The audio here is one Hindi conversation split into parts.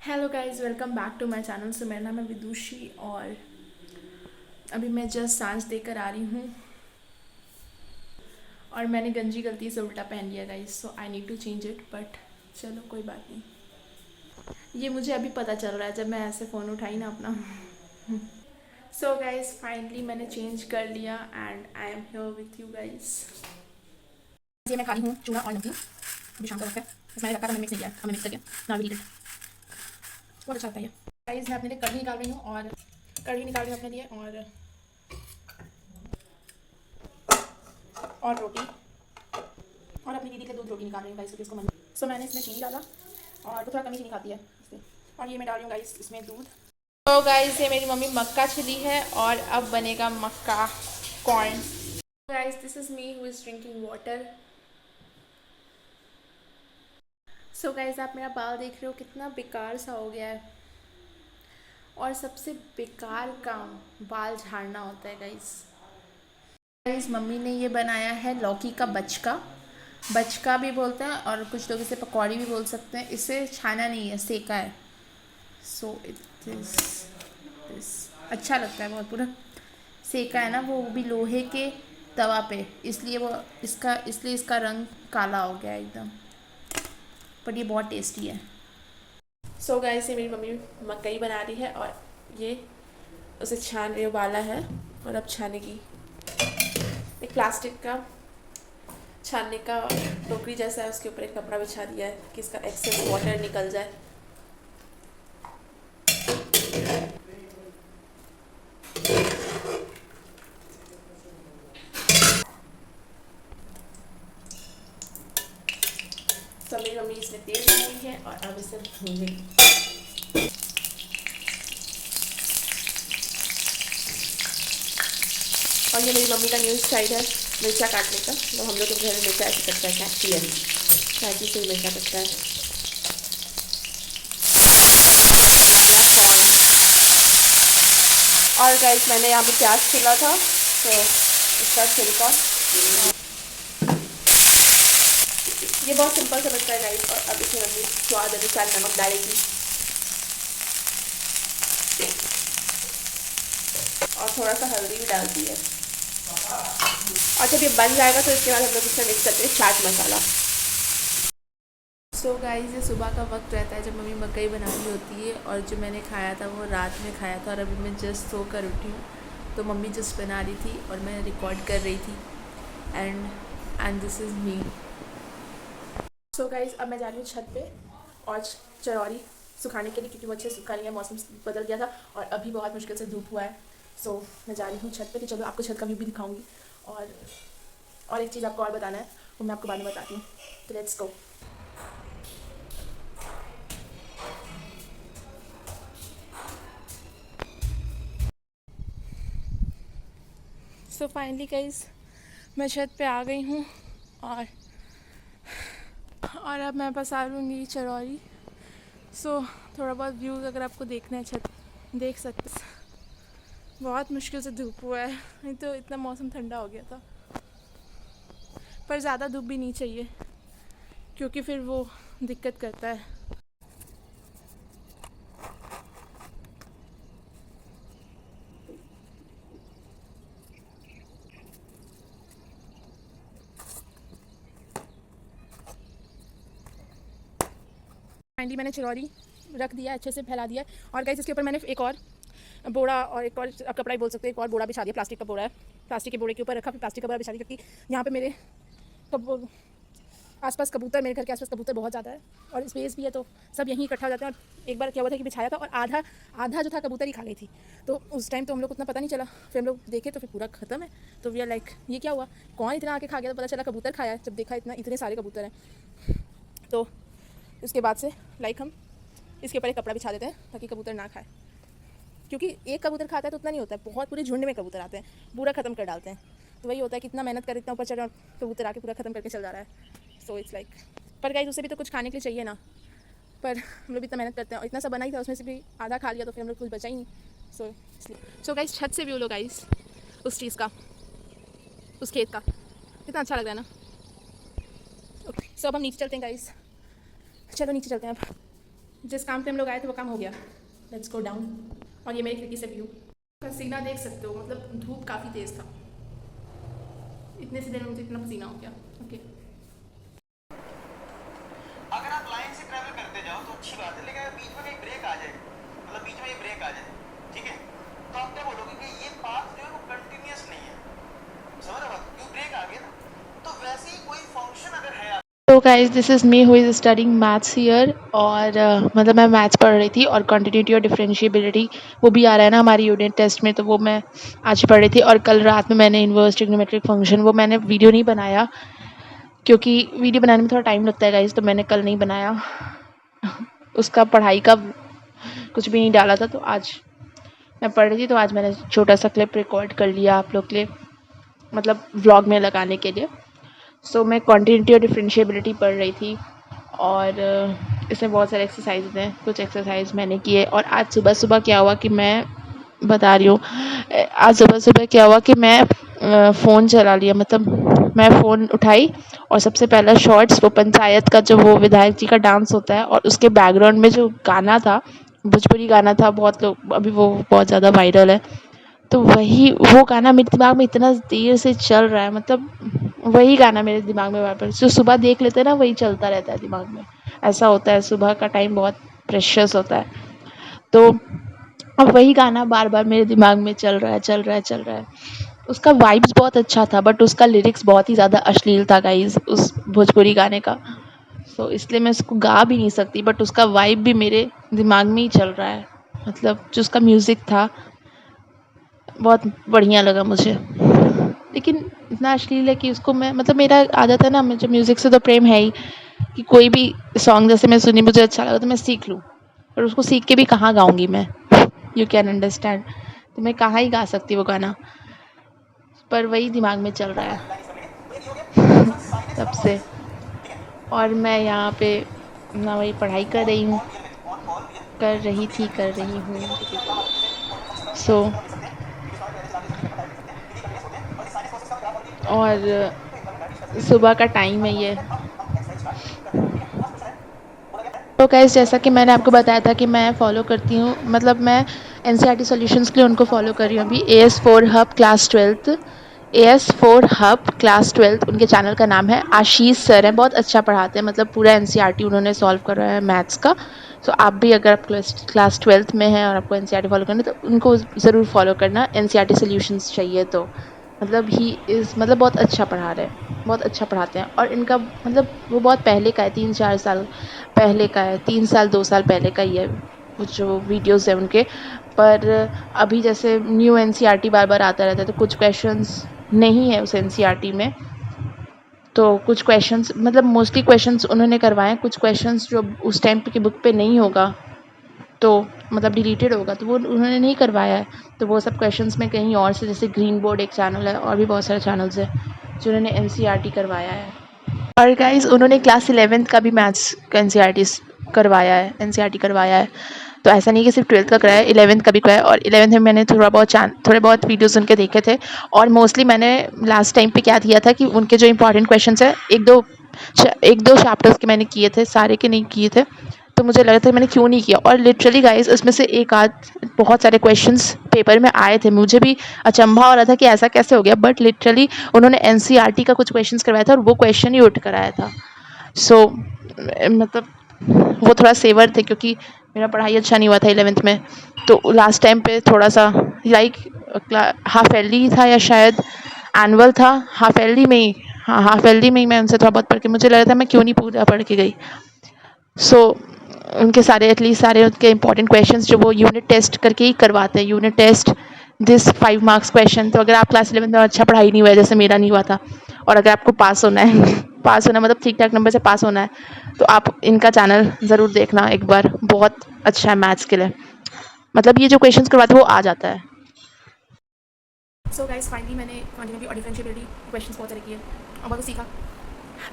Hello guys, welcome back to my channel. So मेरा नाम है विदुषी और अभी मैं जस्ट सांस देकर आ रही हूँ और मैंने गंजी गलती से उल्टा पहन लिया guys. So I need to change it, but चलो कोई बात नहीं। ये मुझे अभी पता चल रहा है जब मैं ऐसे फ़ोन उठाई ना अपना। सो गाइस, फाइनली मैंने चेंज कर लिया and I am here with you guys. ये मैं खा रही हूँ चूड़ा और नमकीन। अभी शाम का वक्त है, बस मैंने रखा था, मैंने मिक्स नहीं किया, हमें मिक्स करके ना भी बहुत अच्छा लगता है ये। गाइस, मैं अपने लिए कढ़ी निकाल रही हूँ और कढ़ी निकाल रही हूँ अपने लिए और रोटी, और अपनी दीदी के दूध रोटी निकाल रही हूँ गाइस क्योंकि उसको मन। सो मैंने इसमें चीनी डाला और वो थोड़ा कमी चीनी खाती है इसलिए, और ये मैं डाल रही हूँ गाइस इसमें दूध। तो गाइस, ये मेरी मम्मी मक्का छिली है और अब बनेगा मक्का corn. Guys, this is me who is drinking water. So guys, आप मेरा बाल देख रहे हो कितना बेकार सा हो गया है, और सबसे बेकार काम बाल झाड़ना होता है गाइस। गाइस, मम्मी ने ये बनाया है लौकी का बचका। बचका भी बोलते हैं और कुछ लोग इसे पकौड़ी भी बोल सकते हैं। इसे छाना नहीं है, सेका है। So it is this. अच्छा लगता है बहुत, पूरा सेका है ना, वो भी लोहे के तवा पे, इसलिए इसका रंग काला हो गया एकदम, पर ये बहुत टेस्टी है। सो गाइस, ये मेरी मम्मी मकई बना रही है और ये उसे छान रही, उबाला है और अब छानेगी। एक प्लास्टिक का छानने का टोकरी जैसा है, उसके ऊपर एक कपड़ा बिछा दिया है कि इसका एक्सेस वाटर निकल जाए। तो मेरी मम्मी इसमें तेल डाली है और अब इसे भूनेगी। और ये मेरी मम्मी का न्यू स्टाइल है मिर्चा काटने का। तो हम लोग के घर में मिर्चा ऐसे कटता है, कैंची से मिर्चा कटता है। और गाइस, मैंने यहाँ पे प्याज छिला था तो इसका छिलका, ये बहुत सिंपल सा बनता है गाइस। और अब इसमें मम्मी स्वाद अनुसार नमक डालेगी और थोड़ा सा हल्दी भी डालती है। और जब ये बन जाएगा तो इसके बाद हम लोग इसमें मिक्स करते हैं चाट मसाला। सो गाइस, ये सुबह का वक्त रहता है जब मम्मी मकई बना रही होती है, और जो मैंने खाया था वो रात में खाया था और अभी मैं जस्ट सो कर उठी हूँ। तो मम्मी जस्ट बना रही थी और मैं रिकॉर्ड कर रही थी and this is me. So guys, अब मैं जा रही हूँ छत पे और चरौरी सुखाने के लिए, क्योंकि वो अच्छे सुखा नहीं है, मौसम बदल गया था और अभी बहुत मुश्किल से धूप हुआ है। सो मैं जा रही हूँ छत पे कि चलो आपको छत का व्यू भी दिखाऊंगी। और एक चीज़ आपको और बताना है, वो मैं आपको बाद में बताती हूँ। तो let's go. So finally guys, मैं छत पे आ गई हूँ और अब मैं पसा लूँगी चरौरी। सो थोड़ा बहुत व्यूज़ अगर आपको देखना है छत देख सकते। बहुत मुश्किल से धूप हुआ है, नहीं तो इतना मौसम ठंडा हो गया था। पर ज़्यादा धूप भी नहीं चाहिए क्योंकि फिर वो दिक्कत करता है। फाइनली मैंने चरौरी रख दिया, अच्छे से फैला दिया। और गाइस, इसके ऊपर मैंने एक और बोरा और एक और कपड़ा ही बोल सकते हैं, एक और बोरा बिछा दिया। प्लास्टिक का बोरा है, प्लास्टिक के बोरे के ऊपर रखा, फिर प्लास्टिक का बोरा बिछा दिया क्योंकि यहाँ पे मेरे आसपास कबूतर, मेरे घर के आसपास कबूतर बहुत ज़्यादा है और स्पेस भी है, तो सब यहीं इकट्ठा हो जाते हैं। और एक बार क्या हुआ था कि बिछाया था और आधा जो था कबूतर ही खा गई थी। तो उस टाइम तो हम लोग को उतना पता नहीं चला, फिर हम लोग देखे तो फिर पूरा ख़त्म है। तो वी आर लाइक, ये क्या हुआ, कौन इतना आके खा गया? तो पता चला कबूतर खाया है। जब देखा इतने सारे कबूतर हैं, तो उसके बाद से लाइक हम इसके ऊपर एक कपड़ा बिछा देते हैं ताकि कबूतर ना खाए, क्योंकि एक कबूतर खाता है तो उतना नहीं होता है, बहुत पूरे झुंड में कबूतर आते हैं, पूरा ख़त्म कर डालते हैं। तो वही होता है कि इतना मेहनत कर, इतना ऊपर चढ़ और कबूतर आके पूरा ख़त्म करके चल जा रहा है। सो इट्स लाइक, पर गाइस उसे भी तो कुछ खाने के लिए चाहिए ना, पर हम लोग इतना मेहनत करते हैं और इतना सा बना ही था, उसमें से भी आधा खा लिया तो फिर हम लोग कुछ बचा ही नहीं। सो इसलिए सो गाइस, छत से व्यू लो गाइस उस चीज़ का, उस खेत का, कितना अच्छा लग रहा है ना। ओके, सो अब हम नीचे चलते हैं गाइस, चलो नीचे चलते हैं अब। जिस काम पे हम लोग आए थे वो काम हो गया। Let's go down. और ये मेरी खिड़की से व्यू, पसीना देख सकते हो, मतलब धूप काफ़ी तेज़ था, इतने से देर में मुझे इतना पसीना हो गया। ओके, अगर आप लाइन से ट्रैवल करते जाओ तो अच्छी बात है, लेकिन अगर बीच में कहीं ब्रेक आ जाए, मतलब बीच में ये ब्रेक आ जाए, ठीक है, तो आप क्या बोलोगे कि ये पाथ जो है वो कंटिन्यूअस नहीं है। समझ रहे हो बात? क्यों ब्रेक आ गया ना, तो वैसे ही कोई फंक्शन अगर है तो guys this is me who is studying maths year. और मतलब मैं मैथ्स पढ़ रही थी और कंटिन्यूटी और डिफरेंशिएबिलिटी वो भी आ रहा है ना हमारी यूनिट टेस्ट में, तो वो मैं आज पढ़ रही थी। और कल रात में मैंने इन्वर्स ट्रिग्नोमेट्रिक फंक्शन, वो मैंने वीडियो नहीं बनाया क्योंकि वीडियो बनाने में थोड़ा टाइम लगता है गाइज, तो मैंने कल नहीं बनाया उसका पढ़ाई का कुछ भी नहीं डाला था। तो आज मैं पढ़ रही थी, तो आज मैंने छोटा सा क्लिप रिकॉर्ड कर लिया आप लोग के लिए, मतलब व्लॉग में लगाने के लिए। सो मैं कॉन्टिन्यूटी और डिफरेंशिएबिलिटी पढ़ रही थी। और इसमें बहुत सारे एक्सरसाइज हैं, कुछ एक्सरसाइज मैंने किए। और आज सुबह सुबह क्या हुआ कि मैं बता रही हूँ, आज सुबह सुबह क्या हुआ कि मैं फ़ोन चला लिया, मतलब मैं फ़ोन उठाई और सबसे पहला शॉर्ट्स वो पंचायत का जो वो विधायक जी का डांस होता है और उसके बैकग्राउंड में जो गाना था, भोजपुरी गाना था, बहुत लोग अभी वो बहुत ज़्यादा वायरल है, तो वो गाना मेरे दिमाग में इतना देर से चल रहा है, मतलब वही गाना मेरे दिमाग में वापस जो सुबह देख लेते हैं ना वही चलता रहता है दिमाग में। ऐसा होता है, सुबह का टाइम बहुत प्रेशियस होता है। तो अब वही गाना बार बार मेरे दिमाग में चल रहा है, चल रहा है, चल रहा है। उसका वाइब्स बहुत अच्छा था बट उसका लिरिक्स बहुत ही ज़्यादा अश्लील था गाइज, उस भोजपुरी गाने का। सो इसलिए मैं उसको गा भी नहीं सकती, बट उसका वाइब भी मेरे दिमाग में ही चल रहा है। मतलब जो उसका म्यूज़िक था बहुत बढ़िया लगा मुझे, लेकिन इतना अश्लील है कि उसको मैं, मतलब मेरा आदत है ना, मुझे म्यूज़िक से तो प्रेम है ही, कि कोई भी सॉन्ग जैसे मैं सुनी मुझे अच्छा लगा तो मैं सीख लूँ, पर उसको सीख के भी कहाँ गाऊँगी मैं, यू कैन अंडरस्टैंड। तो मैं कहाँ ही गा सकती वो गाना, पर वही दिमाग में चल रहा है तब से। और मैं यहाँ पे ना वही पढ़ाई कर रही हूँ, कर रही थी, कर रही हूँ। सो और सुबह का टाइम है ये। तो गाइस जैसा कि मैंने आपको बताया था कि मैं फ़ॉलो करती हूँ, मतलब मैं एनसीईआरटी सॉल्यूशंस के लिए उनको फ़ॉलो कर रही हूँ अभी। AS4 hub class 12th, AS4 hub class 12th उनके चैनल का नाम है। आशीष सर हैं, बहुत अच्छा पढ़ाते हैं, मतलब पूरा एनसीईआरटी उन्होंने सॉल्व करा है मैथ्स का। सो आप भी अगर आप क्लास 12th में हैं और आपको एनसीईआरटी फॉलो करना है तो उनको ज़रूर फॉलो करना, एनसीईआरटी सॉल्यूशंस चाहिए तो। मतलब ही इज़, मतलब बहुत अच्छा पढ़ा रहे हैं, बहुत अच्छा पढ़ाते हैं। और इनका मतलब वो बहुत पहले का है, 3-4 साल पहले का है, 3 साल 2 साल पहले का ही है वो जो वीडियोज़ हैं उनके। पर अभी जैसे न्यू एनसीईआरटी बार बार आता रहता है तो कुछ क्वेश्चंस नहीं है उस एनसीईआरटी में, तो कुछ क्वेश्चंस, मतलब मोस्टली क्वेश्चंस उन्होंने करवाए हैं, कुछ क्वेश्चंस जो उस टाइम की बुक पे नहीं होगा तो मतलब डिलीटेड होगा तो वो उन्होंने नहीं करवाया है। तो वो सब क्वेश्चंस में कहीं और से, जैसे ग्रीन बोर्ड एक चैनल है और भी बहुत सारे चैनल्स हैं जो उन्होंने एनसीईआरटी करवाया है। और गाइस उन्होंने क्लास 11th का भी मैथ्स का एनसीईआरटी करवाया है, एनसीईआरटी करवाया है। तो ऐसा नहीं कि सिर्फ 12th का कराया है, 11th का भी कराया है। और 11th में मैंने थोड़े बहुत वीडियोस उनके देखे थे। और मोस्टली मैंने लास्ट टाइम पे क्या किया था कि उनके जो इंपॉर्टेंट क्वेश्चंस है, एक दो चैप्टर्स के मैंने किए थे, सारे के नहीं किए थे। तो मुझे लगा था मैंने क्यों नहीं किया, और लिटरली गाइस उसमें से एक आध बहुत सारे क्वेश्चंस पेपर में आए थे, मुझे भी अचंभा हो रहा था कि ऐसा कैसे हो गया, बट लिटरली उन्होंने एनसीईआरटी का कुछ क्वेश्चंस करवाया था और वो क्वेश्चन ही उठ कर आया था। सो मतलब वो थोड़ा सेवर थे क्योंकि मेरा पढ़ाई अच्छा नहीं हुआ था 11th में। तो लास्ट टाइम पे थोड़ा सा लाइक हाफ एयरली था या शायद एनुअल था, हाफ एयरली में ही, हाँ हाफ एयरली में ही मैं उनसे थोड़ा बहुत पढ़ के, मुझे लग रहा था मैं क्यों नहीं पूरा पढ़ के गई। सो उनके सारे एटलीस्ट सारे उनके इंपॉर्टेंट क्वेश्चंस जो वो यूनिट टेस्ट करके ही करवाते हैं, unit test this 5 marks question. तो अगर आप क्लास 11 में अच्छा पढ़ाई नहीं हुआ है जैसे मेरा नहीं हुआ था, और अगर आपको पास होना है पास होना मतलब ठीक ठाक नंबर से पास होना है, तो आप इनका चैनल ज़रूर देखना एक बार, बहुत अच्छा है मैथ्स के लिए, मतलब ये जो क्वेश्चंस करवाते हैं वो आ जाता है। सो गाइस फाइनली मैंने क्वांटिटी और डिफरेंशिएबिलिटी क्वेश्चंस बहुत तरह किए और बहुत सीखा।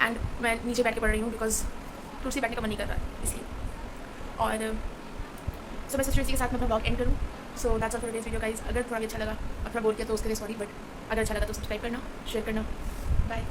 एंड मैं नीचे बैठ के पढ़ रही हूँ बिकॉज कुर्सी बैठने का मन नहीं कर रहा है इसलिए। और सो मैं सोच रही थी के साथ मैं अपना ब्लॉग एंड करूँ। So that's all for this video guys. अगर थोड़ा भी अच्छा लगा और थोड़ा बोल किया तो उसके लिए सॉरी, बट अगर अच्छा लगा तो सब्सक्राइब करना, शेयर करना। बाय।